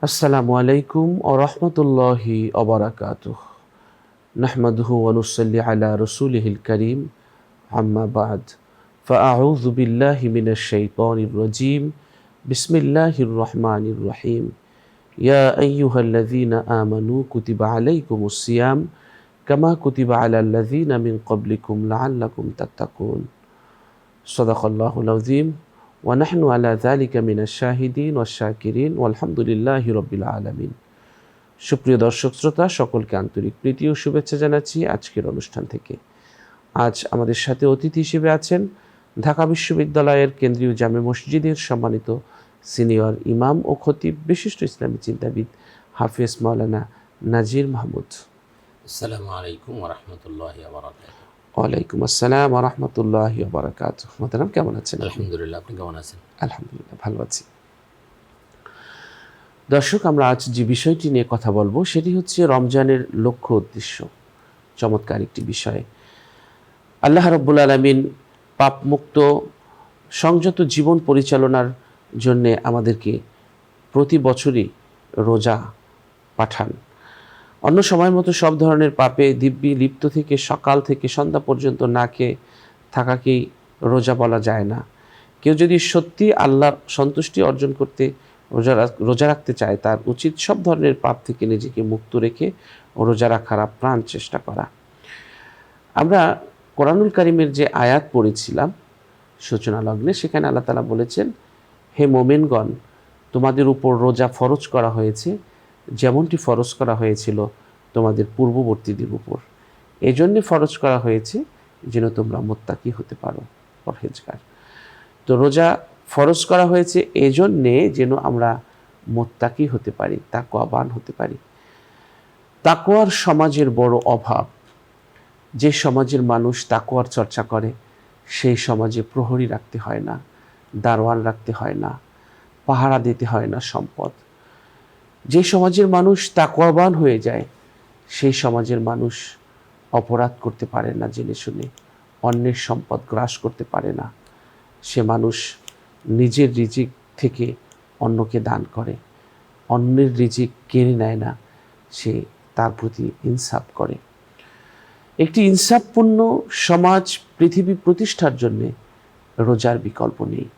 আসসালামু আলাইকুম ওয়া রাহমাতুল্লাহি ওয়া বারাকাতুহু। নাহমাদুহু ওয়া নুসাল্লি আলা রাসূলিহিল কারীম, আম্মা বা'দ। ফাআউযু বিল্লাহি মিনাশ শাইতানির রাজীম। বিসমিল্লাহির রহমানির রহিম। ইয়া আইয়ুহাল্লাযীনা আমানু কুতিবা আলাইকুমুস সিয়াম কামা কুতিবা আলাল্লাযীনা মিন ক্বাবলিকুম লাআল্লাকুম তাত্তাকুন। সাদাকাল্লাহুল আযীম। ওয়া নাহনু আলা যালিকা মিনাশ শাহিদিন ওয়াশ শাকিরিন ওয়ালহামদুলিল্লাহি রাব্বিল আলামিন। সুপ্রিয় দর্শক শ্রোতা, সকলকে আন্তরিক প্রীতি ও শুভেচ্ছা জানাচ্ছি আজকের অনুষ্ঠান থেকে। আজ আমাদের সাথে অতিথি হিসেবে আছেন ঢাকা বিশ্ববিদ্যালয়ের কেন্দ্রীয় জামে মসজিদের সম্মানিত সিনিয়র ইমাম ও খতিব, বিশিষ্ট ইসলামী চিন্তাবিদ হাফেজ মাওলানা নাজির মাহমুদ। আসসালামু আলাইকুম ওয়া রাহমাতুল্লাহি ওয়া বারাকাতুহু। ওয়ালাইকুম আসসালাম ওয়া রাহমাতুল্লাহি ওয়া বারাকাতুহু। মোহতারাম, কেমন আছেন? আলহামদুলিল্লাহ, আপনি কেমন আছেন? আলহামদুলিল্লাহ, ভালো আছি। দর্শক, আমরা আজ যে বিষয়টি নিয়ে কথা বলবো সেটি হচ্ছে রমজানের লক্ষ্য উদ্দেশ্য। চমৎকার একটি বিষয়। আল্লাহ রাব্বুল আলামিন পাপমুক্ত সংযত জীবন পরিচালনার জন্যে আমাদেরকে প্রতি বছরই রোজা পাঠান। অন্য সময়ের মতো সব ধরনের পাপে দিব্যি লিপ্ত থেকে সকাল থেকে সন্ধ্যা পর্যন্ত না খেয়ে থাকাকেই রোজা বলা যায় না। কেউ যদি সত্যি আল্লাহর সন্তুষ্টি অর্জন করতে রোজা রাখতে চায়, তার উচিত সব ধরনের পাপ থেকে নিজেকে মুক্ত রেখে রোজা রাখার আপ্রাণ চেষ্টা করা। আমরা কোরআনুল কারীমের যে আয়াত পড়েছিলাম সূচনা লগ্নে, সেখানে আল্লাহ তাআলা বলেছেন, হে মোমেনগণ, তোমাদের উপর রোজা ফরজ করা হয়েছে যেমনটি ফরজ করা হয়েছিল তোমাদের পূর্ববর্তীদের উপর। এজন্যে ফরজ করা হয়েছে যেন তোমরা মুত্তাকি হতে পারো, পরহেজগার। তো রোজা ফরজ করা হয়েছে এজন্যে যেন আমরা মুত্তাকি হতে পারি, তাকওয়াবান হতে পারি। তাকওয়ার সমাজের বড় অভাব। যে সমাজের মানুষ তাকওয়ার চর্চা করে সেই সমাজে প্রহরী রাখতে হয় না, দারোয়ান রাখতে হয় না, পাহারা দিতে হয় না সম্পদ। যে সমাজের মানুষ তাকওয়াবান হয়ে যায় সেই সমাজের মানুষ অপরাধ করতে পারে না জেনে শুনে, অন্যের সম্পদ গ্রাস করতে পারে না। সে মানুষ নিজের রিজিক থেকে অন্যকে দান করে, অন্যের রিজিক কেড়ে নেয় না, সে তার প্রতি ইনসাফ করে। একটি ইনসাফপূর্ণ সমাজ পৃথিবী প্রতিষ্ঠার জন্যে রোজার বিকল্প নেই।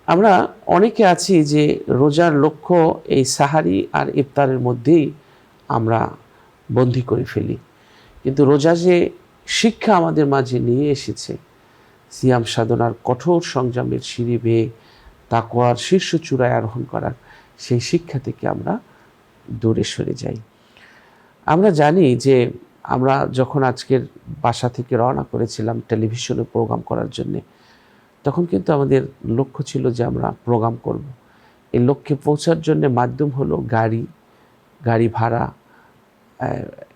আমরা অনেকে আছি যে রোজার লক্ষ্য এই সাহারি আর ইফতারের মধ্যেই আমরা বন্দী করে ফেলি। কিন্তু রোজা যে শিক্ষা আমাদের মাঝে নিয়ে এসেছে, সিয়াম সাধনার কঠোর সংযমের সিঁড়ি বেয়ে তাকওয়ার শীর্ষ চূড়ায় আরোহণ করার, সেই শিক্ষা থেকে আমরা দূরে সরে যাই। আমরা জানি যে আমরা যখন আজকের বাসা থেকে রওনা করেছিলাম টেলিভিশনে প্রোগ্রাম করার জন্যে, তখন কিন্তু আমাদের লক্ষ্য ছিল যে আমরা প্রোগ্রাম করব। এই লক্ষ্যে পৌঁছার জন্য মাধ্যম হলো গাড়ি ভাড়া,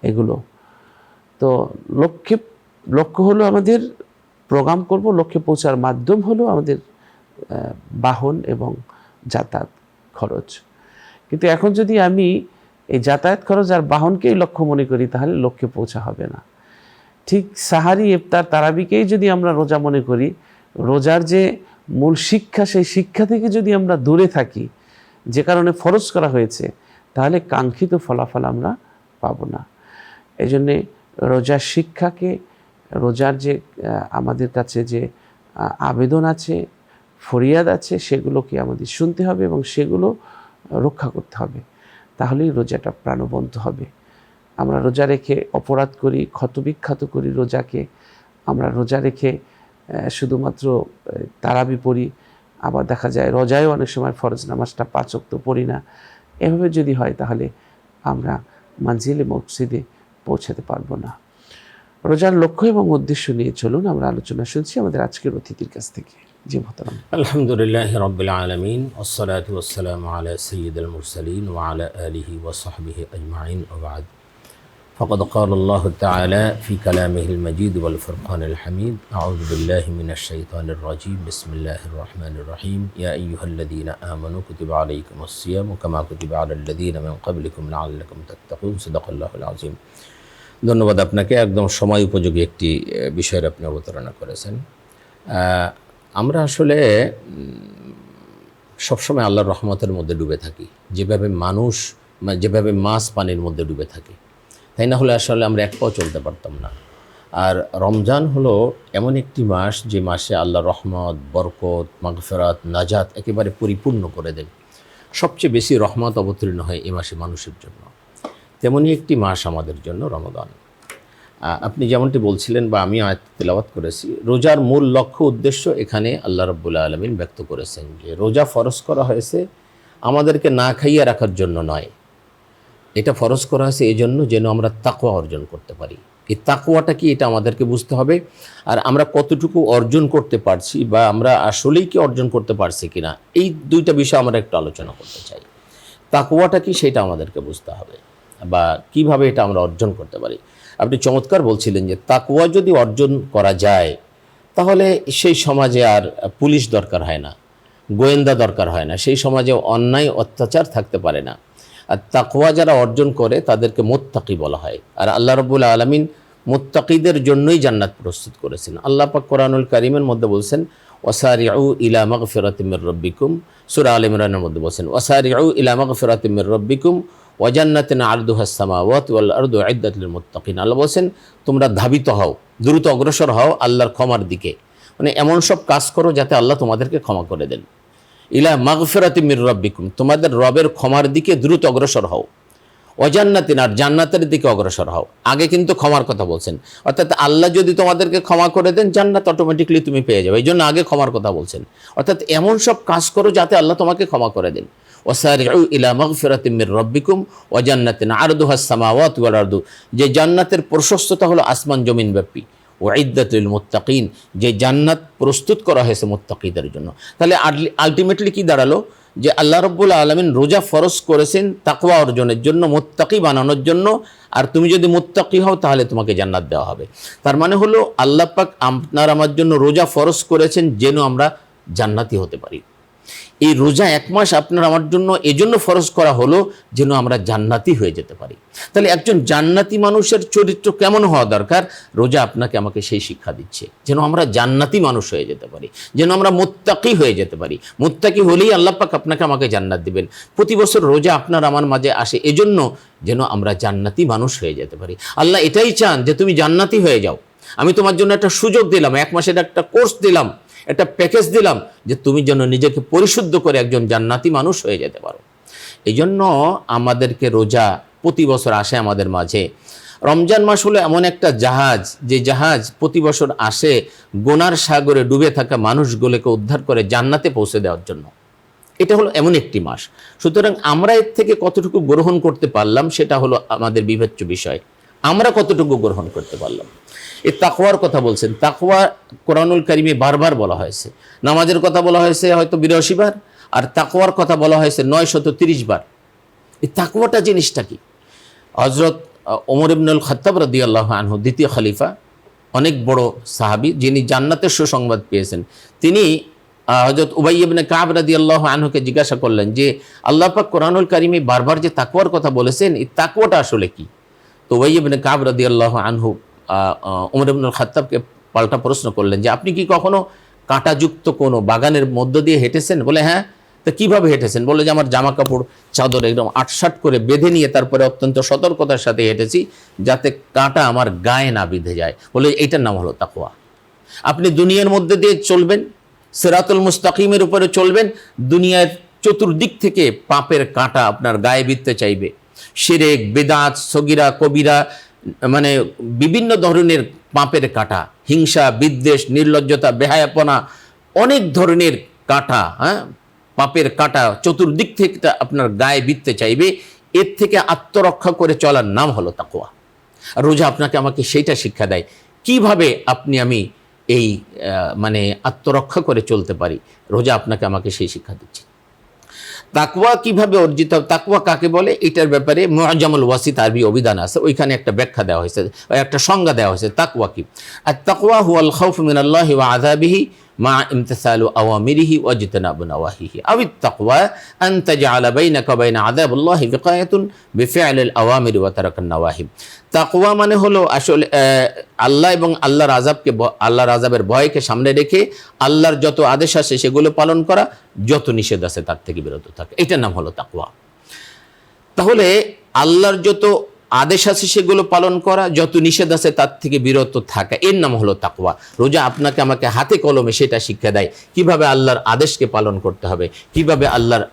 এগুলো। তো লক্ষ্য হলো আমাদের প্রোগ্রাম করব, লক্ষ্যে পৌঁছার মাধ্যম হলো আমাদের বাহন এবং যাতায়াত খরচ। কিন্তু এখন যদি আমি এই যাতায়াত খরচ আর বাহনকেই লক্ষ্য মনে করি, তাহলে লক্ষ্যে পৌঁছা হবে না। ঠিক সাহারি, ইফতার, তারাবিকেই যদি আমরা রোজা মনে করি, রোজার যে মূল শিক্ষা, সেই শিক্ষা থেকে যদি আমরা দূরে থাকি, যে কারণে ফরজ করা হয়েছে, তাহলে কাঙ্ক্ষিত ফলাফল আমরা পাব না। এই জন্যে রোজার শিক্ষাকে, রোজার যে আমাদের কাছে যে আবেদন আছে, ফরিয়াদ আছে, সেগুলোকে আমাদের শুনতে হবে এবং সেগুলো রক্ষা করতে হবে। তাহলেই রোজাটা প্রাণবন্ত হবে। আমরা রোজা রেখে অপরাধ করি, ক্ষতবিক্ষত করি রোজাকে। আমরা রোজা রেখে শুধুমাত্র তারাবি পড়ি, আবার দেখা যায় রোজায়ও অনেক সময় ফরজ নামাজটা 5 ওয়াক্ত পড়ি না। এভাবে যদি হয় তাহলে আমরা মানজিলে মকসিদে পৌঁছাতে পারবো না। রোজার লক্ষ্য এবং উদ্দেশ্য নিয়ে চলুন আমরা আলোচনা শুনছি আমাদের আজকের অতিথির কাছ থেকে। জি মোহতারাম। আলহামদুলিল্লাহি রাব্বিল আলামিন, ওয়াসসালাতু ওয়াসসালামু আলা সাইয়্যিদিল মুরসালিন ওয়া আলা আলিহি ওয়া সাহবিহি আজমাইন, ওয়া বা'দ। فقد قال الله تعالى في كلامه المجيد والفرقان الحميد: أعوذ بالله من الشيطان الرجيم، بسم الله الرحمن الرحيم، يا أيها الذين آمنوا كتب عليكم الصيام كما كتب على الذين من قبلكم لعلكم تتقون। صدق الله العظيم। ধন্যবাদ আপনাকে। একদম সময় উপযোগী একটি বিষয়ের আপনি অবতারণা করেছেন। আমরা আসলে সবসময় আল্লাহর রহমতের মধ্যে ডুবে থাকি, যেভাবে মাছ পানির মধ্যে ডুবে থাকে। তাই না হলে আসলে আমরা এক পাও চলতে পারতাম না। আর রমজান হলো এমন একটি মাস যে মাসে আল্লাহর রহমত, বরকত, মাগফিরাত, নাজাত একেবারে পরিপূর্ণ করে দেন। সবচেয়ে বেশি রহমত অবতীর্ণ হয় এই মাসে মানুষের জন্য। তেমনই একটি মাস আমাদের জন্য রমাদান। আপনি যেমনটি বলছিলেন বা আমি আয়াত তেলাওয়াত করেছি, রোজার মূল লক্ষ্য উদ্দেশ্য এখানে আল্লাহ রাব্বুল আলামিন ব্যক্ত করেছেন যে রোজা ফরজ করা হয়েছে আমাদেরকে না খাইয়ে রাখার জন্য নয়, এটা ফরজ করা হয়েছে এই জন্য যেন আমরা তাকওয়া অর্জন করতে পারি। এই তাকওয়াটা কি, এটা আমাদেরকে বুঝতে হবে। আর আমরা কতটুকু অর্জন করতে পারছি বা আমরা আসলেই কি অর্জন করতে পারছি কিনা, এই দুইটা বিষয় আমরা একটু আলোচনা করতে চাই। তাকওয়াটা কি সেটা আমাদেরকে বুঝতে হবে, বা কিভাবে এটা আমরা অর্জন করতে পারি। আপনি চমৎকার বলছিলেন যে তাকওয়া যদি অর্জন করা যায় তাহলে সেই সমাজে আর পুলিশ দরকার হয় না, গোয়েন্দা দরকার হয় না, সেই সমাজে অন্যায় অত্যাচার থাকতে পারে না। আর তাকওয়া যারা অর্জন করে তাদেরকে মুত্তাকি বলা হয়। আর আল্লাহ রাব্বুল আলামিন মুত্তাকিদের জন্যই জান্নাত প্রস্তুত করেছেন। আল্লাহ পাক কোরআনুল কারীমের মধ্যে বলছেন ওয়াসারিউ ইলা মাগফিরাতিম মির রাব্বিকুম, সূরা আলে ইমরানের মধ্যে বলছেন ওয়াসারিউ ইলা মাগফিরাতিম মির রাব্বিকুম ওয়া জান্নাতিন আরদুহাস সামাওয়াতু ওয়াল আরদু উইদ্দাত লিল মুত্তাকিন। আল্লাহ বলছেন তোমরা ধাবিত হও, দ্রুত অগ্রসর হও আল্লাহর ক্ষমার দিকে, মানে এমন সব কাজ করো যাতে আল্লাহ তোমাদেরকে ক্ষমা করে দেন। ইলা মাগফিরাতিম মির রাব্বিকুম, তোমাদের রবের ক্ষমার দিকে দ্রুত অগ্রসর হও। ওয়া জান্নাতিন, আর জান্নাতের দিকে অগ্রসর হও। আগে কিন্তু ক্ষমার কথা বলছেন, অর্থাৎ আল্লাহ যদি তোমাদেরকে ক্ষমা করে দেন জান্নাত অটোমেটিকলি তুমি পেয়ে যাবে, এই জন্য আগে ক্ষমার কথা বলছেন। অর্থাৎ এমন সব কাজ করো যাতে আল্লাহ তোমাকে ক্ষমা করে দেন। ওয়াসারিউ ইলা মাগফিরাতিম মির রাব্বিকুম ওয়া জান্নাতিন আরদুহাস সামাওয়াতু ওয়াল আরদু, যে জান্নাতের প্রশস্ততা হলো আসমান জমিন ব্যাপী। উইদ্দাত লিল মুত্তাকিন, যে জান্নাত প্রস্তুত করা হয়েছে মুত্তাকিদের জন্য। তাহলে আলটিমেটলি কি দাঁড়ালো, যে আল্লাহ রাব্বুল আলামিন রোজা ফরজ করেছেন তাকওয়া অর্জনের জন্য, মুত্তাকি বানানোর জন্য। আর তুমি যদি মুত্তাকি হও তাহলে তোমাকে জান্নাত দেওয়া হবে। তার মানে হলো আল্লাহ পাক আপনার আমার জন্য রোজা ফরজ করেছেন যেন আমরা জান্নাতি হতে পারি। এই রোজা এক মাস আপনার আমার জন্য এজন্য ফরজ করা হলো যেন আমরা জান্নাতি হয়ে যেতে পারি। তাহলে একজন জান্নাতি মানুষের চরিত্র কেমন হওয়া দরকার, রোজা আপনাকে আমাকে সেই শিক্ষা দিচ্ছে, যেন আমরা জান্নাতি মানুষ হয়ে যেতে পারি, যেন আমরা মুত্তাকি হয়ে যেতে পারি। মুত্তাকি হলেই আল্লাহ পাক আপনাকে আমাকে জান্নাত দিবেন। প্রতি বছর রোজা আপনার আমার মাঝে আসে এজন্য যেন আমরা জান্নাতি মানুষ হয়ে যেতে পারি। আল্লাহ এটাই চান যে তুমি জান্নাতি হয়ে যাও। আমি তোমার জন্য একটা সুযোগ দিলাম, এক মাসের একটা কোর্স দিলাম, একটা প্যাকেজ দিলাম, যে তুমি যেন নিজেকে পরিশুদ্ধ করে একজন জান্নাতি মানুষ হয়ে যেতে পারো। এই জন্য আমাদেরকে রোজা প্রতি বছর আসে আমাদের মাঝে। রমজান মাস হলো এমন একটা জাহাজ, যে জাহাজ প্রতি বছর আসে গুনার সাগরে ডুবে থাকা মানুষগুলোকে উদ্ধার করে জান্নাতে পৌঁছে দেওয়ার জন্য। এটা হলো এমন একটি মাস। সুতরাং আমরা এর থেকে কতটুকু গ্রহণ করতে পারলাম সেটা হলো আমাদের বিবেচ্য বিষয়। আমরা কতটুকু গ্রহণ করতে পারলাম। এই তাকওয়ার কথা বলছেন, তাকওয়া কোরআনুল কারীমে বারবার বলা হয়েছে। নামাজের কথা বলা হয়েছে হয়তো ৮২ বার, আর তাকওয়ার কথা বলা হয়েছে ৯৩০ বার। এই তাকওয়াটা জিনিসটা কি? হযরত ওমর ইবনুল খাত্তাব রাদিয়াল্লাহু আনহু, দ্বিতীয় খলিফা, অনেক বড় সাহাবী, যিনি জান্নাতের সুসংবাদ পেয়েছেন, তিনি হযরত উবাই ইবনে কাব রাদিয়াল্লাহু আনহুকে জিজ্ঞাসা করলেন যে আল্লাহ পাক কোরআনুল কারীমে বারবার যে তাকওয়ার কথা বলেছেন, এই তাকওয়াটা আসলে কি? তো উবাই ইবনে কাব রাদিয়াল্লাহু আনহু ওমর ইবনুল খাত্তাবকে পাল্টা প্রশ্ন করলেন যে আপনি কি কখনো কাঁটাযুক্ত কোনো বাগানের মধ্য দিয়ে হেঁটেছেন? বলে হ্যাঁ। তো কিভাবে হেঁটেছেন? বলে যে আমার জামা কাপড় চাদর একদম আটসাট করে বেঁধে নিয়ে তারপরে অত্যন্ত সতর্কতার সাথে হেঁটেছি যাতে কাঁটা আমার গায়ে না বিঁধে যায়। বলে এইটার নাম হলো তাকওয়া। আপনি দুনিয়ার মধ্যে দিয়ে চলবেন, সিরাতুল মুস্তাকিমের উপরে চলবেন, দুনিয়ার চতুর্দিক থেকে পাপের কাঁটা আপনার গায়ে বিঁধতে চাইবে। শিরক, বিদআত, সগীরা, কবিরা, মানে বিভিন্ন ধরনের পাপের কাঁটা, হিংসা, বিদ্বেষ, নির্লজ্জতা, বেহায়াপনা, অনেক ধরনের কাঁটা, পাপের কাঁটা চতুর্দিক থেকে আপনার গায়ে বিঁধতে চাইবে। এর থেকে আত্মরক্ষা করে চলার নাম হলো তাকওয়া। আর রোজা আপনাকে আমাকে সেইটা শিক্ষা দেয়, কিভাবে আমি এই মানে আত্মরক্ষা করে চলতে পারি। রোজা আপনাকে আমাকে সেই শিক্ষা দিচ্ছে। তাকওয়া কিভাবে অর্জিত, তাকওয়া কাকে বলে, এটার ব্যাপারে মুআজ্জামুল ওয়াসিত আরবি অভিধান আছে, ওইখানে একটা ব্যাখ্যা দেওয়া হয়েছে, একটা সংজ্ঞা দেওয়া হয়েছে তাকওয়া কি। আর তাকওয়া হুয়াল খাউফ মিনাল্লাহি ওয়া আযাবিহি মা ইমতিসালু আওয়ামিরিহি ওয়া ইজতিনাবু নাওয়াহিহি আবিত তাকওয়া আন তাজআলা বাইনাকা ওয়া বাইনা আযাবিল্লাহি বিকায়াতুন বিফি'লিল আওয়ামিরি ওয়া তারাকান নাওয়াহি। তাকওয়া মানে হলো আসলে আল্লাহ এবং আল্লাহর আযাবের ভয়কে সামনে রেখে আল্লাহর যত আদেশ আছে সেগুলো পালন করা, যত নিষেধ আছে তার থেকে বিরত থাকা, এটার নাম হলো তাকওয়া। তাহলে আল্লাহর যত আদেশ আছে সেগুলো পালন করা, যত নিষেধ আছে তার থেকে বিরত থাকা, এর নাম হলো তাকওয়া। রোজা আপনাকে আমাকে হাতে কলমে সেটা শিক্ষা দেয় কিভাবে আল্লাহর আদেশকে পালন করতে হবে, কিভাবে আল্লাহর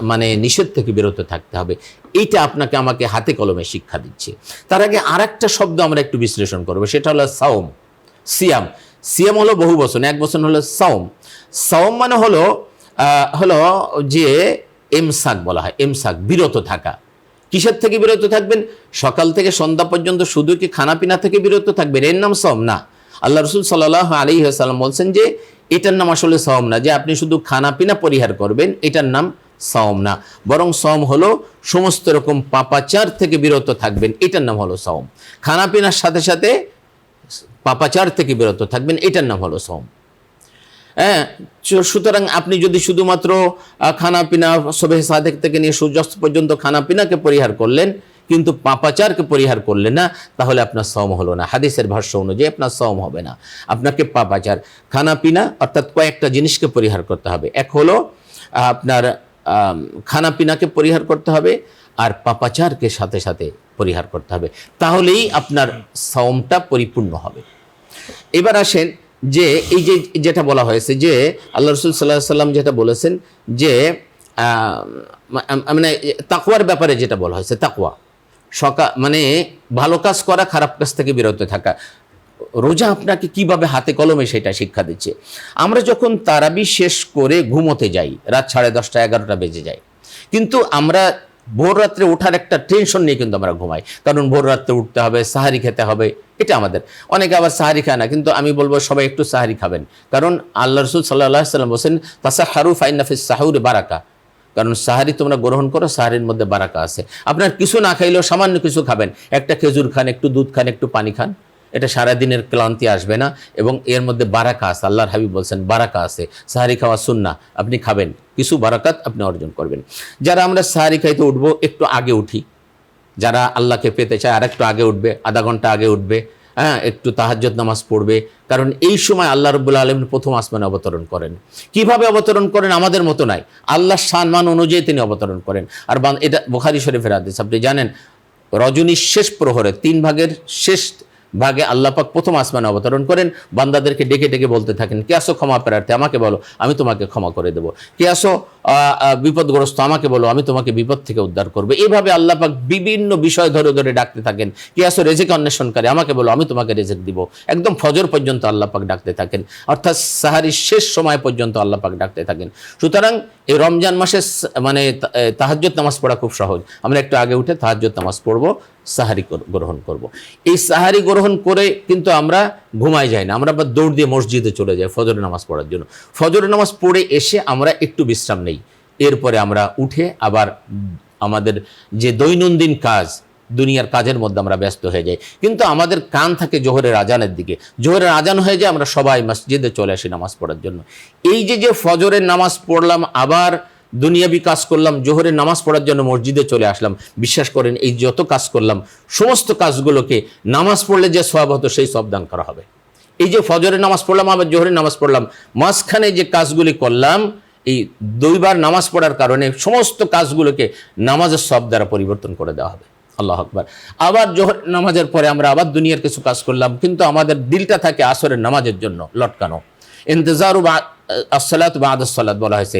মানে নিষেধ থেকে বিরত থাকতে হবে, এইটা আপনাকে আমাকে হাতে কলমে শিক্ষা দিচ্ছে। তার আগে আরেকটা শব্দ আমরা একটু বিশ্লেষণ করবো, সেটা হলো সাওম, সিয়াম। সিয়াম হলো বহু বচন, এক বচন হলো সাওম। সাওম মানে হলো যে এমসাক বলা হয়, এমসাক বিরত থাকা। কিসের থেকে বিরত থাকবেন? সকাল থেকে সন্ধ্যা পর্যন্ত শুধু কি খানাপিনা থেকে বিরত থাকবেন, এর নাম সাওম না। আল্লাহ রাসূল সাল্লাল্লাহু আলাইহি ওয়াসাল্লাম বলছেন যে এটার নাম আসলে সাওম না, যে আপনি শুধু খানাপিনা পরিহার করবেন, এটার নাম সাওম না। বরং সাওম হলো সমস্ত রকম পাপাচার থেকে বিরত থাকবেন, এটার নাম হলো সাওম। খানাপিনার সাথে সাথে পাপাচার থেকে বিরত থাকবেন, এটার নাম হলো সাওম। হ্যাঁ, সুতরাং আপনি যদি শুধুমাত্র খানাপিনা সবে সাদেক থেকে নিয়ে সূর্যাস্ত পর্যন্ত খানাপিনাকে পরিহার করলেন কিন্তু পাপাচারকে পরিহার করলেন না, তাহলে আপনার সাওম হলো না। হাদিসের ভাষ্য অনুযায়ী আপনার সাওম হবে না। আপনাকে পাপাচার, খানাপিনা অর্থাৎ কয়েকটা জিনিসকে পরিহার করতে হবে। এক হলো আপনার খানাপিনাকে পরিহার করতে হবে, আর পাপাচারকে সাথে সাথে পরিহার করতে হবে, তাহলেই আপনার সাওমটা পরিপূর্ণ হবে। এবার আসেন যে এই যে যেটা বলা হয়েছে যে আল্লাহ রাসূল সাল্লাল্লাহু আলাইহি সাল্লাম যেটা বলেছেন যে মানে তাকওয়ার ব্যাপারে যেটা বলা হয়েছে, তাকওয়া মানে ভালো কাজ করা, খারাপ কাজ থেকে বিরত থাকা। রোজা আপনাকে কিভাবে হাতে কলমে সেটা শিক্ষা দিচ্ছে। আমরা যখন তারাবি শেষ করে ঘুমোতে যাই, রাত 10:30 11টা বেজে যায়, কিন্তু আমরা ভোর রাত্রে ওঠার একটা টেনশন নিয়ে কিন্তু আমরা ঘুমাই, কারণ ভোর রাত্রে উঠতে হবে, সাহারি খেতে হবে, এটা আমাদের। অনেকে আবার সাহারি খায় না, কিন্তু আমি বলবো সবাই একটু সাহারি খাবেন, কারণ আল্লাহ রাসূল সাল্লাল্লাহু আলাইহি ওয়াসাল্লাম বলেন তাসাহহারু ফাইন্না ফিস সাহুরি বারাকা, কারণ সাহারি তোমরা গ্রহণ করো, সাহারির মধ্যে বারাকা আছে। আপনার কিছু না খাইলেও সামান্য কিছু খাবেন, একটা খেজুর খান, একটু দুধ খান, একটু পানি খান, এটা সারাদিনের ক্লান্তি আসবে না এবং এর মধ্যে বারাকা আছে। আল্লাহর হাবিব বলছেন বারাকা আছে, সাহারি খাওয়া সুন্নাহ, আপনি খাবেন, কিছু বারাকাত আপনি অর্জন করবেন। যারা আমরা সাহারি খাইতে উঠবো একটু আগে উঠি, যারা আল্লাহকে পেতে চায় আর একটু আগে উঠবে, আধা ঘন্টা আগে উঠবে, হ্যাঁ, একটু তাহাজ্জুদ নামাজ পড়বে, কারণ এই সময় আল্লাহ রাব্বুল আলামিন প্রথম আসমানে অবতরণ করেন। কিভাবে অবতরণ করেন? আমাদের মতো নাই, আল্লাহর সম্মান অনুযায়ী তিনি অবতরণ করেন। আর এটা বুখারী শরীফের হাদিস, আপনি জানেন রজনীর শেষ প্রহরে 3 ভাগের শেষ ভাগে আল্লাহ পাক প্রথম আসমানে অবতরণ করেন, বান্দাদেরকে ডেকে ডেকে বলতে থাকেন, কে আসো ক্ষমা প্রার্থী, আমাকে বলো, আমি তোমাকে ক্ষমা করে দেবো। কে আসো বিপদগ্রস্ত, আমাকে বলো, আমি তোমাকে বিপদ থেকে উদ্ধার করবো। এইভাবে আল্লাহ পাক বিভিন্ন বিষয় ধরে ধরে ডাকতে থাকেন। কে আসো রিজিক অন্বেষণকারী, আমাকে বলো, আমি তোমাকে রিজিক দিব। একদম ফজর পর্যন্ত আল্লাহ পাক ডাকতে থাকেন, অর্থাৎ সাহারির শেষ সময় পর্যন্ত আল্লাহ পাক ডাকতে থাকেন। সুতরাং এই রমজান মাসে মানে তাহাজ্জুদ নামাজ পড়া খুব সহজ। আমরা একটু আগে উঠে তাহাজ্জুদ নামাজ পড়বো, সাহারি গ্রহণ করব। এই সাহারি গ্রহণ করে কিন্তু আমরা ঘুমাই যাই না, আমরা আবার দৌড় দিয়ে মসজিদে চলে যাই ফজরের নামাজ পড়ার জন্য। ফজরের নামাজ পড়ে এসে আমরা একটু বিশ্রাম নেই, এরপরে আমরা উঠে আবার আমাদের যে দৈনন্দিন কাজ, দুনিয়ার কাজের মধ্যে আমরা ব্যস্ত হয়ে যাই। কিন্তু আমাদের কান থাকে জোহরের আজানের দিকে, জোহরের আজান হয়ে যায়, আমরা সবাই মসজিদে চলে আসি নামাজ পড়ার জন্য। এই যে ফজরের নামাজ পড়লাম, আবার দুনিয়াবি কাজ করলাম, জোহরের নামাজ পড়ার জন্য মসজিদে চলে আসলাম, বিশ্বাস করেন এই যত কাজ করলাম সমস্ত কাজগুলোকে নামাজ পড়লে যে সওয়াব হতো সেই সওয়াব দান করা হবে। এই যে ফজরের নামাজ পড়লাম, আবার জোহরের নামাজ পড়লাম, মাঝখানে যে কাজগুলি করলাম, এই 2 বার নামাজ পড়ার কারণে সমস্ত কাজগুলোকে নামাজের সওয়াব দ্বারা পরিবর্তন করে দেওয়া হবে। আল্লাহু আকবার। আবার জোহর নামাজের পরে আমরা আবার দুনিয়ার কিছু কাজ করলাম, কিন্তু আমাদের দিলটা থাকে আসরের নামাজের জন্য লটকানো। ইন্তজারু as-সালাতু বা'দা as-সালাত বলা হয়েছে,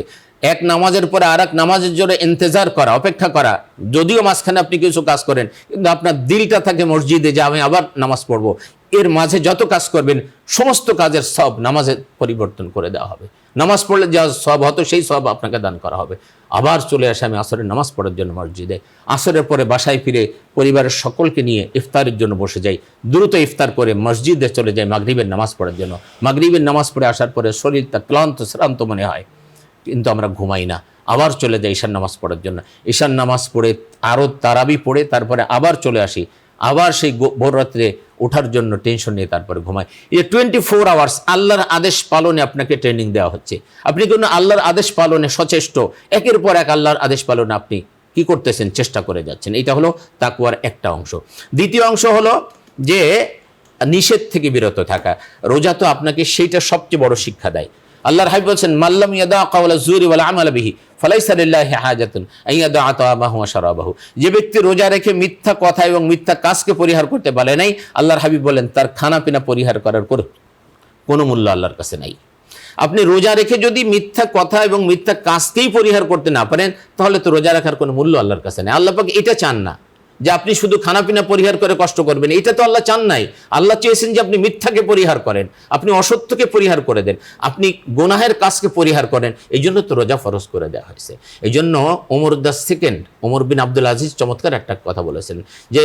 এক নামাজের পরে আর এক নামাজের জন্য ইন্তজার করা, অপেক্ষা করা। যদিও মাঝখানে আপনি কিছু কাজ করেন, কিন্তু আপনার দিলটা থাকে মসজিদে যে আমি আবার নামাজ পড়বো। এর মাঝে যত কাজ করবেন সমস্ত কাজের সব নামাজে পরিবর্তন করে দেওয়া হবে। নামাজ পড়লে যা সব হতো সেই সব আপনাকে দান করা হবে। আবার চলে আসে আমি আসরের নামাজ পড়ার জন্য মসজিদে। আসরের পরে বাসায় ফিরে পরিবারের সকলকে নিয়ে ইফতারের জন্য বসে যাই, দ্রুত ইফতার করে মসজিদে চলে যাই মাগরিবের নামাজ পড়ার জন্য। মাগরিবের নামাজ পড়ে আসার পরে শরীরটা ক্লান্ত শ্রান্ত মনে হয়, কিন্তু আমরা ঘুমাই না, আবার চলে যাই ঈশার নামাজ পড়ার জন্য। ঈশার নামাজ পড়ে আরও তারাবি পড়ে তারপরে আবার চলে আসি, আবার সেই ভোর রাত্রে ওঠার জন্য টেনশন নিয়ে তারপরে ঘুমায়। এই 24 আওয়ার্স আল্লাহর আদেশ পালনে আপনাকে ট্রেনিং দেওয়া হচ্ছে। আপনি কোনো আল্লাহর আদেশ পালনে সচেষ্ট, একের পর এক আল্লাহর আদেশ পালনে আপনি কি করতেছেন, চেষ্টা করে যাচ্ছেন। এটা হলো তাকওয়ার একটা অংশ। দ্বিতীয় অংশ হলো যে নিষেধ থেকে বিরত থাকা। রোজা তো আপনাকে সেইটা সবচেয়ে বড় শিক্ষা দেয়। আল্লাহর হাবিব বলছেন, মাল্লাম ইয়াদা কাওলা যুরি ওয়াল আমাল বিহি ফালাইসা লিল্লাহি হাজাতুন আইয়াদা তাআমাহু ওয়া শারাবাহু। যে ব্যক্তি রোজা রেখে মিথ্যা কথা এবং মিথ্যা কাজকে পরিহার করতে পারে নাই, আল্লাহর হাবিব বলেন তার খানা পিনা পরিহার করার কোনো মূল্য আল্লাহর কাছে নাই। আপনি রোজা রেখে যদি মিথ্যা কথা এবং মিথ্যা কাজকেই পরিহার করতে না পারেন, তাহলে তো রোজা রাখার কোনো মূল্য আল্লাহর কাছে নেই। আল্লাহ পাক এটা চান না যে আপনি শুধু খানাপিনা পরিহার করে কষ্ট করবেন, এটা তো আল্লাহ চান নাই। আল্লাহ চেয়েছেন যে আপনি মিথ্যাকে পরিহার করেন, আপনি অসত্যকে পরিহার করে দেন, আপনি গুনাহের কাজকে পরিহার করেন। এই জন্য তো রোজা ফরজ করে দেওয়া হয়েছে। এই জন্য ওমর বিন আব্দুল আজিজ চমৎকার একটা কথা বলেছেন যে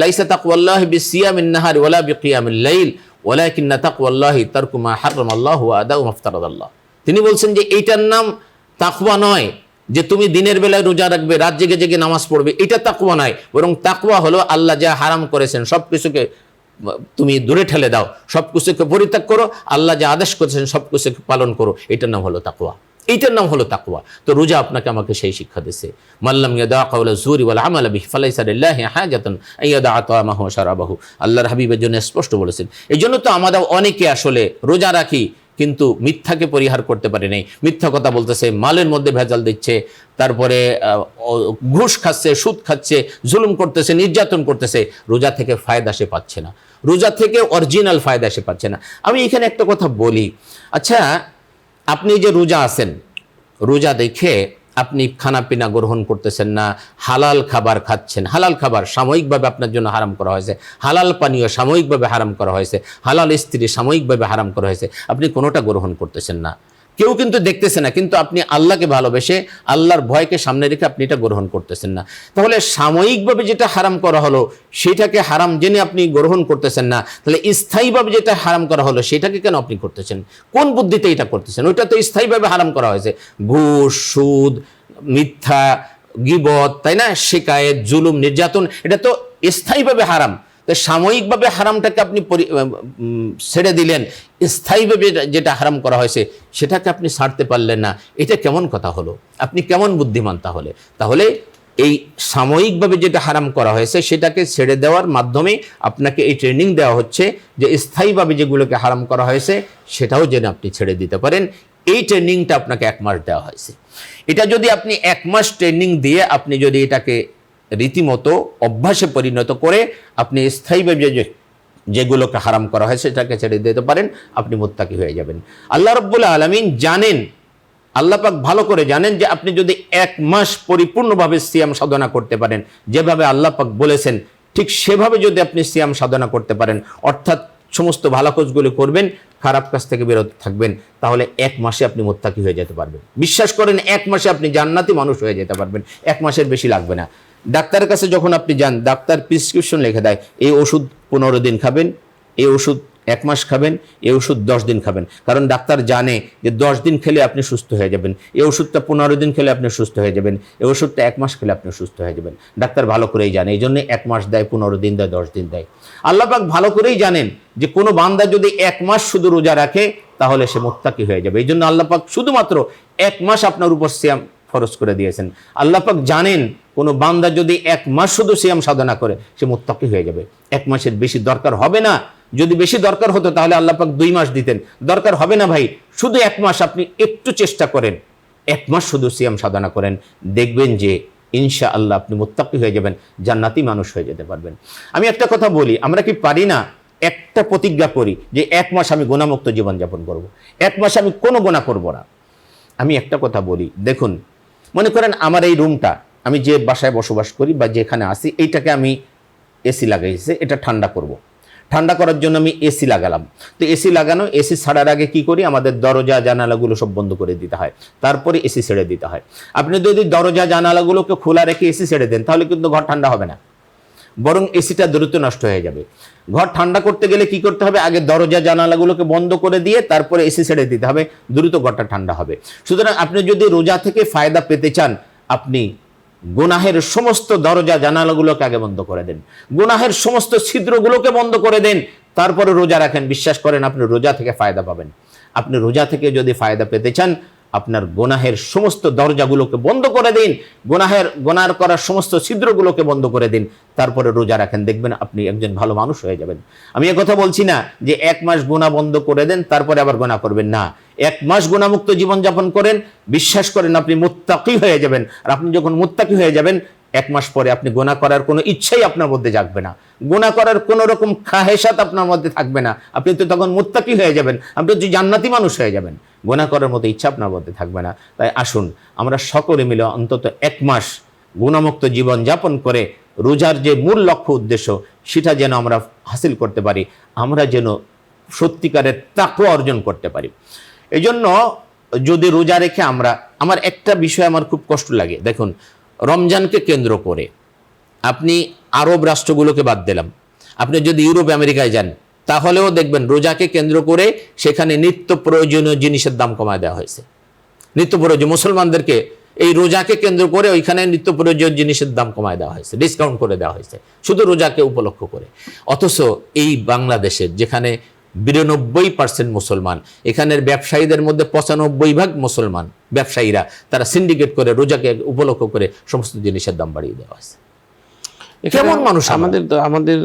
লাইসা তাকওয়াল্লাহি বিসিয়ামিন নাহারি ওয়ালা বিকিয়ামিল লাইল ওয়ালাকিন্না তাকওয়াল্লাহি তারকু মা হারামাল্লাহু ওয়া আদাউ মা ফতারাদাল্লাহ। তিনি বলছেন যে এইটার নাম তাকওয়া নয় যে তুমি দিনের বেলায় রোজা রাখবে, রাত জেগে জেগে নামাজ পড়বে, এটা তাকওয়া নয়। বরং তাকওয়া হলো আল্লাহ যা হারাম করেছেন সব কিছুকে তুমি দূরে ঠেলে দাও, সব কিছুকে পরিত্যাগ করো, আল্লাহ যা আদেশ করেছেন সব কিছুকে পালন করো, এটার নাম হলো তাকওয়া। এইটার নাম হলো তাকওয়া। তো রোজা আপনাকে আমাকে সেই শিক্ষা দিয়েছে। মাল্লাম ইয়াদা কাওলা যুরি ওয়াল আমাল বিহি ফালাইসা লিল্লাহি হাজাতুন আইয়াদা তাআমাহু ওয়া শারাবাহু। আল্লাহর হাবিবের জন্য স্পষ্ট বলেছেন। এই জন্য তো আমাদের অনেকে আসলে রোজা রাখি কিন্তু মিথ্যাকে পরিহার করতে পারে নাই। মিথ্যা কথা বলতেছে, মালের মধ্যে ভেজাল দিচ্ছে, তারপরে ঘুষ খাচ্ছে, সুদ খাচ্ছে, জুলুম করতেছে, নির্যাতন করতেছে। রোজা থেকে ফায়দা সে পাচ্ছে না, রোজা থেকে অরিজিনাল ফায়দা সে পাচ্ছে না। আমি এখানে একটা কথা বলি, আচ্ছা আপনি যে রোজা আছেন, রোজা দেখে আপনি খানা পিনা গ্রহণ করতেছেন না, হালাল খাবার খাচ্ছেন, হালাল খাবার সাময়িকভাবে আপনার জন্য হারাম করা হয়েছে, হালাল পানীয় সাময়িকভাবে হারাম করা হয়েছে, হালাল স্ত্রী সাময়িকভাবে হারাম করা হয়েছে, আপনি কোনোটা গ্রহণ করতেছেন না, কেউ কিন্তু দেখতেছে না, কিন্তু আপনি আল্লাহকে ভালোবেসে আল্লাহর ভয়কে সামনে রেখে আপনি এটা গ্রহণ করতেছেন না। তাহলে সাময়িকভাবে যেটা হারাম করা হলো সেটাকে হারাম জেনে আপনি গ্রহণ করতেছেন না, তাহলে স্থায়ীভাবে যেটা হারাম করা হলো সেটাকে কেন আপনি করতেছেন? কোন বুদ্ধিতে এটা করতেছেন? ওইটা তো স্থায়ীভাবে হারাম করা হয়েছে। ঘুষ, সুদ, মিথ্যা, গীবত, তাই না, শিকায়েত, জুলুম, নির্যাতন, এটা তো স্থায়ীভাবে হারাম। তো সাময়িকভাবে হারামটাকে আপনি ছেড়ে দিলেন, স্থায়ীভাবে যেটা হারাম করা হয়েছে সেটাকে আপনি ছাড়তে পারলেন না, এটা কেমন কথা হলো? আপনি কেমন বুদ্ধিমান তাহলে? তাহলে এই সাময়িকভাবে যেটা হারাম করা হয়েছে সেটাকে ছেড়ে দেওয়ার মাধ্যমে আপনাকে এই ট্রেনিং দেওয়া হচ্ছে যে স্থায়ীভাবে যেগুলোকে হারাম করা হয়েছে সেটাও যেন আপনি ছেড়ে দিতে পারেন। এই ট্রেনিংটা আপনাকে 1 মাস দেওয়া হয়েছে। এটা যদি আপনি 1 মাস ট্রেনিং দিয়ে আপনি যদি এটাকে রীতিমতো অভ্যাসে পরিণত করে আপনি স্থায়ীভাবে যেগুলোকে হারাম করা হয় সেটাকে ছেড়ে দিতে পারেন, আপনি মুত্তাকি হয়ে যাবেন। আল্লাহ রাব্বুল আলামিন জানেন, আল্লাহ পাক ভালো করে জানেন যে আপনি যদি 1 মাস পরিপূর্ণভাবে সিয়াম সাধনা করতে পারেন, যেভাবে আল্লাহ পাক বলেছেন ঠিক সেভাবে যদি আপনি সিয়াম সাধনা করতে পারেন, অর্থাৎ সমস্ত ভালো কাজগুলো করবেন, খারাপ কাজ থেকে বিরত থাকবেন, তাহলে 1 মাসে আপনি মুত্তাকি হয়ে যেতে পারবেন। বিশ্বাস করেন 1 মাসে আপনি জান্নাতি মানুষ হয়ে যেতে পারবেন। 1 মাসের বেশি লাগবে না। ডাক্তারের কাছে যখন আপনি যান, ডাক্তার প্রেসক্রিপশন লিখে দেয়, এই ওষুধ 15 দিন খাবেন, এই ওষুধ 1 মাস খাবেন, এই ওষুধ 10 দিন খাবেন। কারণ ডাক্তার জানে যে 10 দিন খেলে আপনি সুস্থ হয়ে যাবেন, এই ওষুধটা 15 দিন খেলে আপনি সুস্থ হয়ে যাবেন, এই ওষুধটা 1 মাস খেলে আপনি সুস্থ হয়ে যাবেন। ডাক্তার ভালো করেই জানে, এই জন্য 1 মাস দেয়, 15 দিন দেয়, 10 দিন দেয়। আল্লাহ পাক ভালো করেই জানেন যে কোনো বান্দা যদি 1 মাস শুধু রোজা রাখে তাহলে সে মুত্তাকি হয়ে যাবে। এই জন্য আল্লাহ পাক শুধুমাত্র 1 মাস আপনার উপর সিয়াম ফরজ করে দিয়েছেন। আল্লাহ পাক জানেন কোনো বান্দা যদি 1 মাস শুধু সিয়াম সাধনা করে সে মুত্তাকি হয়ে যাবে। 1 মাসের বেশি দরকার হবে না। যদি বেশি দরকার হতো তাহলে আল্লাহ পাক 2 মাস দিতেন। দরকার হবে না ভাই, শুধু 1 মাস আপনি একটু চেষ্টা করেন, 1 মাস শুধু সিয়াম সাধনা করেন, দেখবেন যে ইনশাআল্লাহ আপনি মুত্তাকি হয়ে যাবেন, জান্নাতি মানুষ হয়ে যেতে পারবেন। আমি একটা কথা বলি, আমরা কি পারি না একটা প্রতিজ্ঞা করি যে 1 মাস আমি গুনাহমুক্ত জীবনযাপন করব, 1 মাস আমি কোনো গুনাহ করব না? আমি একটা কথা বলি, দেখুন মনে করেন আমার এই রুমটা, আমি যে বাসায় বসবাস করি বা যেখানে আসি, এইটাকে আমি এসি লাগাইছে, এটা ঠান্ডা করব। ঠান্ডা করার জন্য আমি এসি লাগালাম। তো এসি লাগানো, এসি ছাড়ার আগে কি করি, আমাদের দরজা জানালাগুলো সব বন্ধ করে দিতে হয়, তারপরে এসি ছেড়ে দিতে হয়। আপনি যদি দরজা জানালাগুলোকে খোলা রেখে এসি ছেড়ে দেন তাহলে কিন্তু ঘর ঠান্ডা হবে না, বরং এসিটা দ্রুত নষ্ট হয়ে যাবে। ঘর ঠান্ডা করতে গেলে কি করতে হবে, আগে দরজা জানালাগুলোকে বন্ধ করে দিয়ে তারপরে এসি ছেড়ে দিতে হবে, দ্রুত ঘরটা ঠান্ডা হবে। সুতরাং আপনি যদি রোজা থেকে ফায়দা পেতে চান, আপনি গুনাহের সমস্ত দরজা জানালাগুলোকে আগে বন্ধ করে দেন, গুনাহের সমস্ত ছিদ্রগুলোকে বন্ধ করে দেন, তারপরে রোজা রাখেন। বিশ্বাস করেন আপনি রোজা থেকে ফায়দা পাবেন। আপনি রোজা থেকে যদি ফায়দা পেতে চান, আপনার গুনাহের সমস্ত দরজাগুলোকে বন্ধ করে দিন, গুনাহ করার সমস্ত ছিদ্রগুলোকে বন্ধ করে দিন, তারপরে রোজা রাখেন, দেখবেন আপনি একজন ভালো মানুষ হয়ে যাবেন। আমি কথা বলছি না যে 1 মাস গুনাহ বন্ধ করে দেন তারপরে আবার গুনাহ করবেন না। 1 মাস গুনাহমুক্ত জীবনযাপন করেন, বিশ্বাস করেন আপনি মুত্তাকি হয়ে যাবেন। আর আপনি যখন মুত্তাকি হয়ে যাবেন, 1 মাস পরে আপনি গুনাহ করার কোনো ইচ্ছাই আপনার মধ্যে জাগবে না, গুনাহ করার কোনো রকম খাহেসাত আপনার মধ্যে থাকবে না। আপনি তো তখন মুত্তাকি হয়ে যাবেন, আপনি তো জান্নাতি মানুষ হয়ে যাবেন, গুনাহ করার মতো ইচ্ছা আপনার মধ্যে থাকবে না। তাই আসুন আমরা সকলে মিলে অন্তত 1 মাস গুনাহমুক্ত জীবন যাপন করে রোজার যে মূল লক্ষ্য উদ্দেশ্য সেটা যেন আমরা হাসিল করতে পারি, আমরা যেন সত্যিকারের তাকওয়া অর্জন করতে পারি। এজন্য যদি রোজা রেখে আমার একটা বিষয় আমার খুব কষ্ট লাগে। দেখুন, রমজানকে কেন্দ্র করে আপনি আরব রাষ্ট্রগুলোকে বাদ দিলাম, আপনি যদি ইউরোপ আমেরিকায় যান তাহলেও দেখবেন রোজাকে কেন্দ্র করে সেখানে নিত্য প্রয়োজনীয় জিনিসের দাম কমায় দেওয়া হয়েছে। নিত্য প্রয়োজনীয় মুসলমানদেরকে এই রোজাকে কেন্দ্র করে ওইখানে নিত্য প্রয়োজনীয় জিনিসের দাম কমায় দেওয়া হয়েছে, ডিসকাউন্ট করে দেওয়া হয়েছে শুধু রোজাকে উপলক্ষ করে। অথচ এই বাংলাদেশের যেখানে 92% মুসলমান, এখানের ব্যবসায়ীদের মধ্যে 95% মুসলমান ব্যবসায়ীরা, তারা সিন্ডিকেট করে রোজাকে উপলক্ষ করে সমস্ত জিনিসের দাম বাড়িয়ে দেওয়া হয়েছে। কেমন মানুষ আমাদের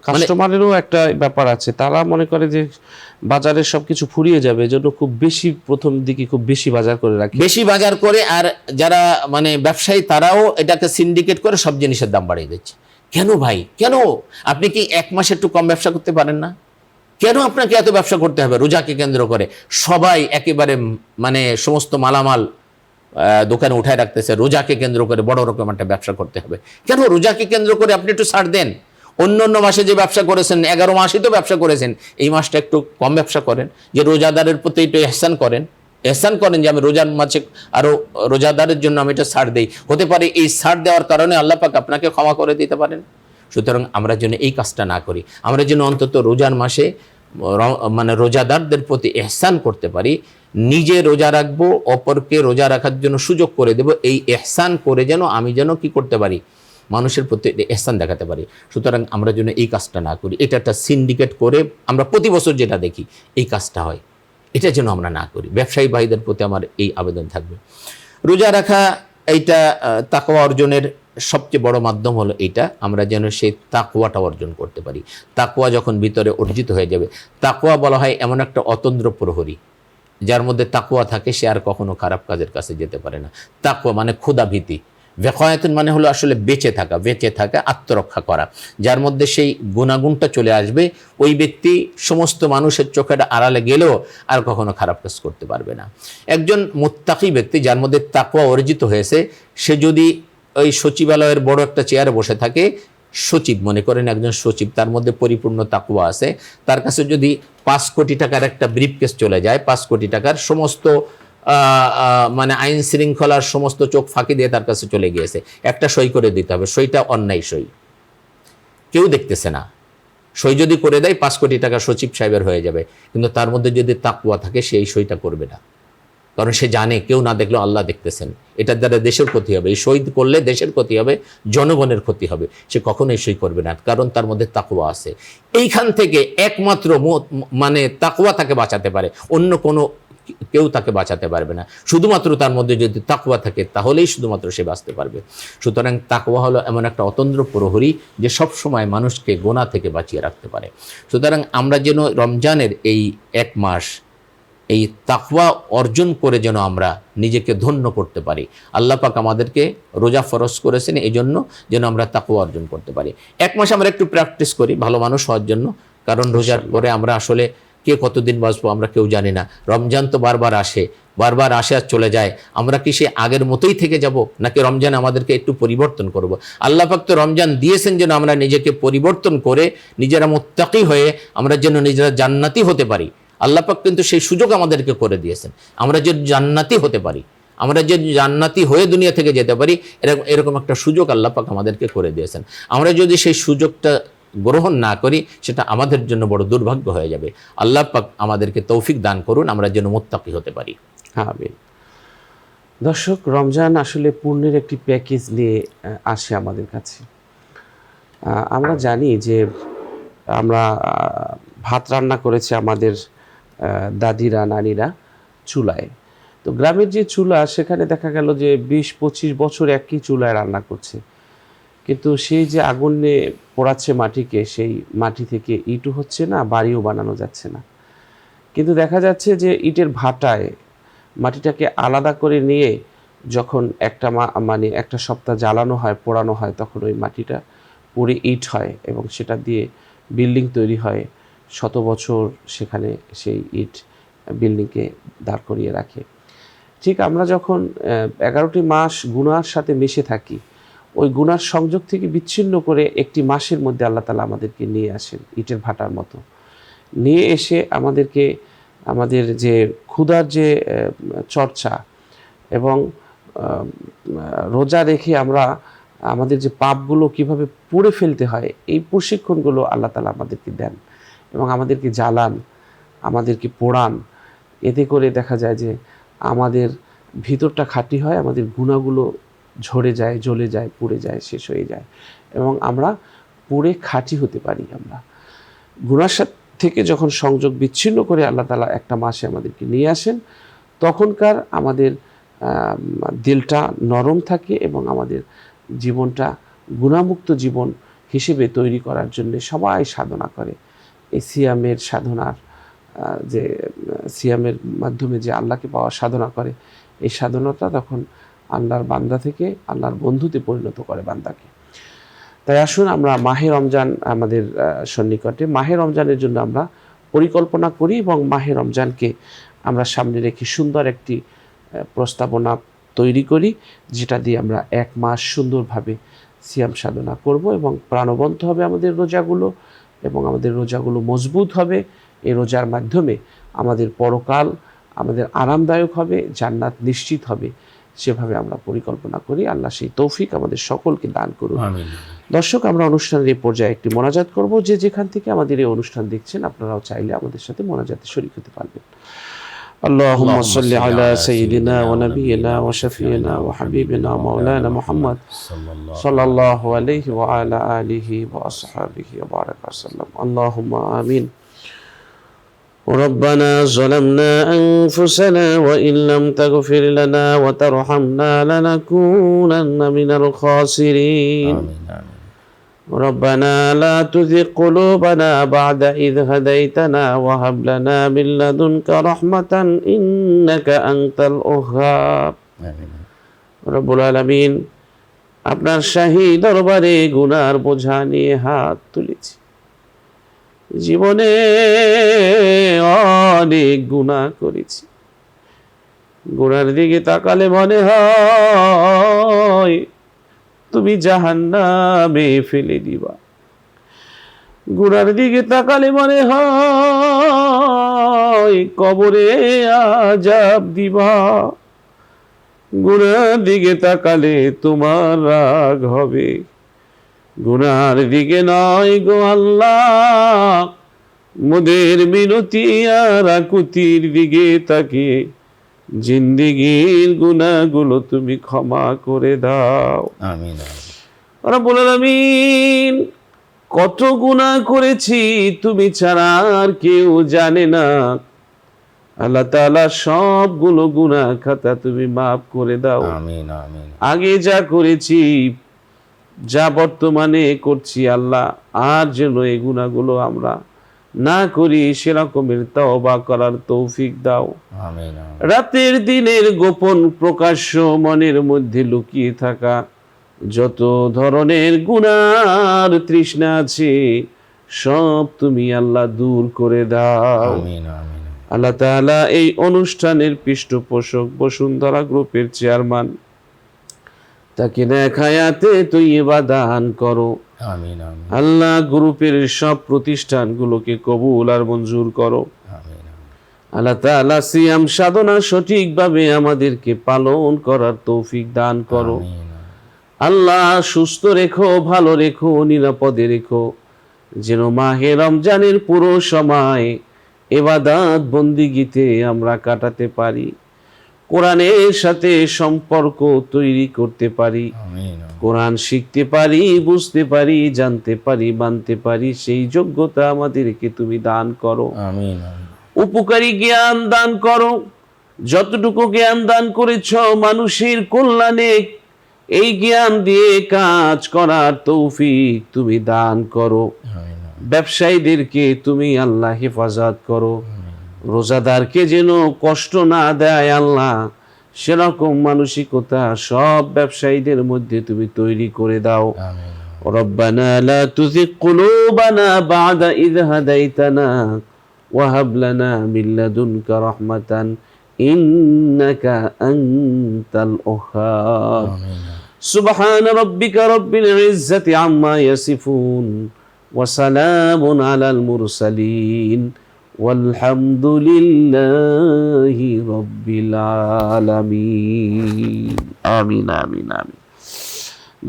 কাস্টমারেরও একটা ব্যাপার আছে, তারা মনে করে যে বাজারের সবকিছু ফুরিয়ে যাবে, এজন্য খুব বেশি প্রথম দিকে খুব বেশি বাজার করে রাখে, বেশি বাজার করে। আর যারা ব্যবসায়ী তারাও এটাকে সিন্ডিকেট করে সব জিনিসের দাম বাড়িয়ে দিচ্ছে। কেন ভাই, কেন? আপনি কি 1 মাসে একটু কম ব্যবসা করতে পারেন না? কেন আপনাকে এত ব্যবসা করতে হবে রোজাকে কেন্দ্র করে? সবাই একেবারে সমস্ত মালামাল দোকানে উঠায় রাখতেছে, রোজাকে কেন্দ্র করে বড় রকম একটা ব্যবসা করতে হবে। কেন রোজাকে কেন্দ্র করে আপনি একটু ছাড় দেন। অন্য মাসে যে ব্যবসা করেছেন, 11 মাসই তো ব্যবসা করেছেন, এই মাসটা একটু কম ব্যবসা করেন, যে রোজাদারের প্রতি একটু এহসান করেন যে আমি রোজার মাসে আরো রোজাদারের জন্য আমি এটা ছাড় দেই। হতে পারে এই ছাড় দেওয়ার কারণে আল্লাহ পাক আপনাকে ক্ষমা করে দিতে পারেন। সুতরাং আমরা যেন এই কাজটা না করি, আমরা যেন অন্তত রোজার মাসে রোজাদারদের প্রতি এহসান করতে পারি। নিজে রোজা রাখবো, অপরকে রোজা রাখার জন্য সুযোগ করে দেব, এই এহসান করে আমি যেন কি করতে পারি, মানুষের প্রতি এহসান দেখাতে পারি। সুতরাং আমরা যেন এই কাজটা না করি। এটা একটা সিন্ডিকেট করে আমরা প্রতি বছর যেটা দেখি এই কাজটা হয়, এটা যেন আমরা না করি। ব্যবসায়ী ভাইদের প্রতি আমার এই আবেদন থাকবে। রোজা রাখা এইটা তাকওয়া অর্জনের সবচেয়ে বড় মাধ্যম হলো এইটা, আমরা যেন সেই তাকওয়াটা অর্জন করতে পারি। তাকওয়া যখন ভিতরে অর্জিত হয়ে যাবে, তাকওয়া বলা হয় এমন একটা অতন্দ্র প্রহরী, যার মধ্যে তাকওয়া থাকে সে আর কখনো খারাপ কাজের কাছে যেতে পারে না। তাকওয়া মানে ক্ষুধা ভীতি, ওয়াকায়াতুন মানে হলো আসলে বেঁচে থাকা, আত্মরক্ষা করা। যার মধ্যে সেই গুণাগুণটা চলে আসবে, ওই ব্যক্তি সমস্ত মানুষের চোখের আড়ালে গেলেও আর কখনো খারাপ কাজ করতে পারবে না। একজন মুত্তাকি ব্যক্তি যার মধ্যে তাকওয়া অর্জিত হয়েছে, সে যদি ওই সচিবালয়ের বড় একটা চেয়ারে বসে থাকে, সচিব মনে করেন একজন সচিব, তার মধ্যে পরিপূর্ণ তাকওয়া আছে, তার কাছে যদি 5 কোটি টাকার একটা ব্রিফকেস চলে যায়, 5 কোটি টাকার সমস্ত আইন শৃঙ্খলার সমস্ত চোখ ফাঁকি দিয়ে তার কাছে চলে গিয়েছে, একটা সই করে দিতে হবে, সইটা অন্যায় সই, কেউ দেখতেছে না, সই যদি করে দেয় 5 কোটি টাকা সচিব সাহেবের হয়ে যাবে। কিন্তু তার মধ্যে যদি তাকওয়া থাকে সে এই সইটা করবে না, কারণ সে জানে কেউ না দেখলেও আল্লাহ দেখতেছেন, এটার দ্বারা দেশের ক্ষতি হবে, এই সই করলে দেশের ক্ষতি হবে, জনগণের ক্ষতি হবে, সে কখনোই সই করবে না, কারণ তার মধ্যে তাকওয়া আছে। এইখান থেকে একমাত্র তাকওয়া তাকে বাঁচাতে পারে, অন্য কোনো কেউ তাকে বাঁচাতে পারবে না। শুধুমাত্র তার মধ্যে যদি তাকওয়া থাকে তাহলেই শুধুমাত্র সে বাঁচতে পারবে। সুতরাং তাকওয়া হলো এমন একটা অতন্দ্র প্রহরী যে সব সময় মানুষকে গুনাহ থেকে বাঁচিয়ে রাখতে পারে। সুতরাং আমরা যেন রমজানের এই 1 মাস এই তাকওয়া অর্জন করে যেন আমরা নিজেকে ধন্য করতে পারি। আল্লাহ পাক আমাদেরকে রোজা ফরজ করেছেন এই জন্য যেন আমরা তাকওয়া অর্জন করতে পারি। 1 মাস আমরা একটু প্র্যাকটিস করি ভালো মানুষ হওয়ার জন্য, কারণ রোজার পরে আমরা আসলে কে কতদিন বাঁচবো আমরা কেউ জানি না। রমজান তো বারবার আসে আর চলে যায়। আমরা কি সে আগের মতোই থেকে যাব, নাকি রমজান আমাদেরকে একটু পরিবর্তন করব? আল্লাহ পাক তো রমজান দিয়েছেন যেন আমরা নিজেকে পরিবর্তন করে নিজেরা মুত্তাকি হয়ে আমরা যেন নিজেরা জান্নাতি হতে পারি। আল্লাহ পাক কিন্তু সেই সুযোগ আমাদেরকে করে দিয়েছেন, আমরা যে জান্নাতি হতে পারি, আমরা যে জান্নাতি হয়ে দুনিয়া থেকে যেতে পারি, এরকম একটা সুযোগ আল্লাহ পাক আমাদেরকে করে দিয়েছেন। আমরা যদি সেই সুযোগটা গ্রহণ না করি সেটা আমাদের জন্য বড় দুর্ভাগ্য হয়ে যাবে। আল্লাহ পাক আমাদেরকে তৌফিক দান করুন, আমরা যেন মুত্তাকি হতে পারি। আমিন। দর্শক, রমজান আসলে পূর্ণের একটি প্যাকেজ নিয়ে আসে আমাদের কাছে। আমরা জানি যে আমরা ভাত রান্না করেছি আমাদের দাদিরা নানিরা চুলায়। তো গ্রামের যে চুলা, সেখানে দেখা গেল যে 20-25 বছর একই চুলায় রান্না করছে, কিন্তু সেই যে আগুনে পোড়াচ্ছে মাটিকে, সেই মাটি থেকে ইটও হচ্ছে না, বাড়িও বানানো যাচ্ছে না। কিন্তু দেখা যাচ্ছে যে ইটের ভাটায় মাটিটাকে আলাদা করে নিয়ে যখন একটা সপ্তাহ জ্বালানো হয়, পোড়ানো হয়, তখন ওই মাটিটা পুড়ে ইট হয় এবং সেটা দিয়ে বিল্ডিং তৈরি হয়। শত বছর সেখানে সেই ইট বিল্ডিংকে দাঁড় করিয়ে রাখে। ঠিক আমরা যখন 11টি মাস গুনার সাথে মিশে থাকি, ওই গুনার সংযোগ থেকে বিচ্ছিন্ন করে একটি মাসের মধ্যে আল্লাহ তাআলা আমাদেরকে নিয়ে আসেন ইটের ভাটার মতো। নিয়ে এসে আমাদেরকে আমাদের যে ক্ষুধার যে চর্চা এবং রোজা রেখে আমরা আমাদের যে পাপগুলো কিভাবে পুড়ে ফেলতে হয়, এই প্রশিক্ষণগুলো আল্লাহ তাআলা আমাদেরকে দেন এবং আমাদেরকে জ্বালান, আমাদেরকে পোড়ান। এতে করে দেখা যায় যে আমাদের ভিতরটা খাঁটি হয়, আমাদের গুনাহগুলো ঝরে যায়, জ্বলে যায়, পুড়ে যায়, শেষ হয়ে যায় এবং আমরা পুড়ে খাঁটি হতে পারি। আমরা গুনার থেকে যখন সংযোগ বিচ্ছিন্ন করে আল্লাহ তাআলা একটা মাসে আমাদেরকে নিয়ে আসেন, তখনকার আমাদের দিলটা নরম থাকে এবং আমাদের জীবনটা গুনাহমুক্ত জীবন হিসেবে তৈরি করার জন্য সবাই সাধনা করে। এই সিয়ামের সাধনার যে সিয়ামের মাধ্যমে যে আল্লাহকে পাওয়ার সাধনা করে, এই সাধনাটা তখন আল্লাহর বান্দা থেকে আল্লাহর বন্ধুতে পরিণত করে বান্দাকে। তাই আসুন আমরা মাহে রমজান আমাদের সন্নিকটে, মাহে রমজানের জন্য আমরা পরিকল্পনা করি এবং মাহে রমজানকে আমরা সামনে রেখে সুন্দর একটি প্রস্তাবনা তৈরি করি, যেটা দিয়ে আমরা 1 মাস সুন্দরভাবে সিয়াম সাধনা করব এবং প্রাণবন্ত হবে আমাদের রোজাগুলো এবং আমাদের রোজাগুলো মজবুত হবে। এই রোজার মাধ্যমে আমাদের পরকাল আমাদের আরামদায়ক হবে, জান্নাত নিশ্চিত হবে, সেভাবে আমরা পরিকল্পনা করি। আল্লাহ সেই তৌফিক আমাদের সকলকে দান করুন। আমিন। দর্শক, আমরা অনুষ্ঠানের এই পর্যায়ে একটি মোনাজাত করব। যে যেখান থেকে আমাদের এই অনুষ্ঠান দেখছেন, আপনারাও চাইলে আমাদের সাথে মোনাজাতে শরীক হতে পারবেন। اللهم صل على سيدنا ونبينا وشفينا وحبيبنا مولانا محمد صلى الله عليه وعلى آله وأصحابه وبارك وسلم. اللهم آمين. ربنا ظلمنا أنفسنا وإن لم تغفر لنا وترحمنا لنكونن من الخاسرين. ربنا لا تزغ قلوبنا بعد إذ هديتنا وهب لنا من لدنك رحمة إنك أنت الوهاب. রব্বুল আলামিন, আপনার শাহী দরবারে গুনার বোঝা নিয়ে হাত তুলেছি। জীবনে অনেক গুনাহ করেছি। গুনার দিকে তাকালে মনে হয় তুমি জাহান্নামে ফেলে দিবা। গুনার দিকে তাকালে মনে হয় কবরে আযাব দিবা। গুনার দিকে তাকালে তোমার রাগ হবে। গুনার দিকে নয় গো আল্লাহ, মোদের মিনতি আর আকুতির দিকে তাকিয়ে জিন্দেগীর গুনাহগুলো তুমি ক্ষমা করে দাও। আমিন। রব্বুল আলামিন, কত গুনাহ করেছি তুমি ছাড়া আর কেউ জানে না। আল্লাহ তাআলা সবগুলো গুনাহ খাতা তুমি মাফ করে দাও। আমিন আমিন। আগে যা করেছি, যা বর্তমানে করছি, আল্লাহ আর যেন এই গুনাহগুলো আমরা না করি, সেরকমের তওবা করার তৌফিক দাও। আমিন। রাতের দিনের গোপন প্রকাশ্য মনের মধ্যে লুকিয়ে থাকা যত ধরনের গুনার তৃষ্ণা আছে, সব তুমি আল্লাহ দূর করে দাও। আমিন আমিন। আল্লাহ তাআলা এই অনুষ্ঠানের পৃষ্ঠপোষক বসুন্ধরা গ্রুপের চেয়ারম্যান, তাকে নেক হায়াতে তৈয়্যিবা দান করো। আমিন আমিন। আল্লাহ গ্রুপের সব প্রতিষ্ঠানগুলোকে কবুল আর মঞ্জুর করো। আমিন। আল্লাহ তাআলা সিয়াম সাধনা সঠিকভাবে আমাদেরকে পালন করার তৌফিক দান করো। আমিন। আল্লাহ সুস্থ রেখো, ভালো রেখো, নিরাপদে রেখো, যেন মাহে রমজানের পুরো সময় ইবাদত বন্দিগিতে আমরা কাটাতে পারি। কোরআনের সাথে সম্পর্ক তৈরি করতে পারি, আমিন কোরআন শিখতে পারি, বুঝতে পারি, জানতে পারি, মানতে পারি, সেই যোগ্যতা আমাদেরকে তুমি দান করো। আমিন উপকারী জ্ঞান দান করো। যতটুকু জ্ঞান দান করেছ মানুষের কল্যাণে, এই জ্ঞান দিয়ে কাজ করার তৌফিক তুমি দান করো। আমিন ব্যবসায়ীদেরকে তুমি আল্লাহ হেফাজত করো। রোজাদারকে যেন কষ্ট না দেয় আল্লাহ, সেরকম মানসিকতা সব ব্যবসায়ীদের মধ্যে তুমি তৈরি করে দাও। আমিন রব্বানা লা তুযিগ কুলুবানা বা'দা ইয হাদাইতানা ওয়া হাব লানা মিন লাদুনকা রাহমাতান ইন্নাকা আনতাল ওয়াহ্হাব। সুবহান রাব্বিকা রাব্বিল ইজ্জাতি আম্মা ইয়াসিফুন ওয়া সালামুন আলাল মুরসালিন والحمد لله رب العالمين আমিন আমিন আমিন।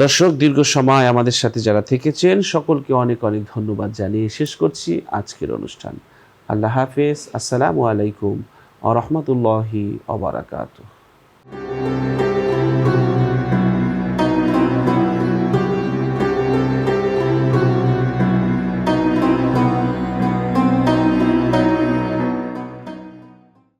দর্শক, দীর্ঘ সময় আমাদের সাথে যারা থেকেছেন সকলকে অনেক অনেক ধন্যবাদ জানিয়ে শেষ করছি আজকের অনুষ্ঠান। আল্লাহ হাফেজ। আসসালামু আলাইকুম ওয়া রাহমাতুল্লাহি ওয়া বারাকাতুহু।